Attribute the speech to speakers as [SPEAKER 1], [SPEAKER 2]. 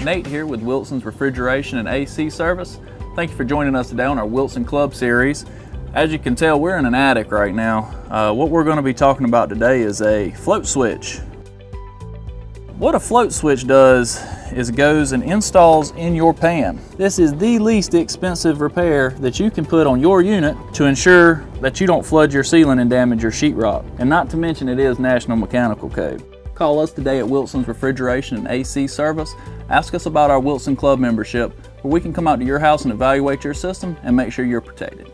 [SPEAKER 1] Nate here with Wilson's Refrigeration and AC Service. Thank you for joining us today on our Wilson Club series. As you can tell, we're in an attic right now. What we're going to be talking about today is a float switch. What a float switch does is it goes and installs in your pan. This is the least expensive repair that you can put on your unit to ensure that you don't flood your ceiling and damage your sheetrock. And not to mention, it is National Mechanical Code. Call us today at Wilson's Refrigeration and AC Service. Ask us about our Wilson Club membership, where we can come out to your house and evaluate your system and make sure you're protected.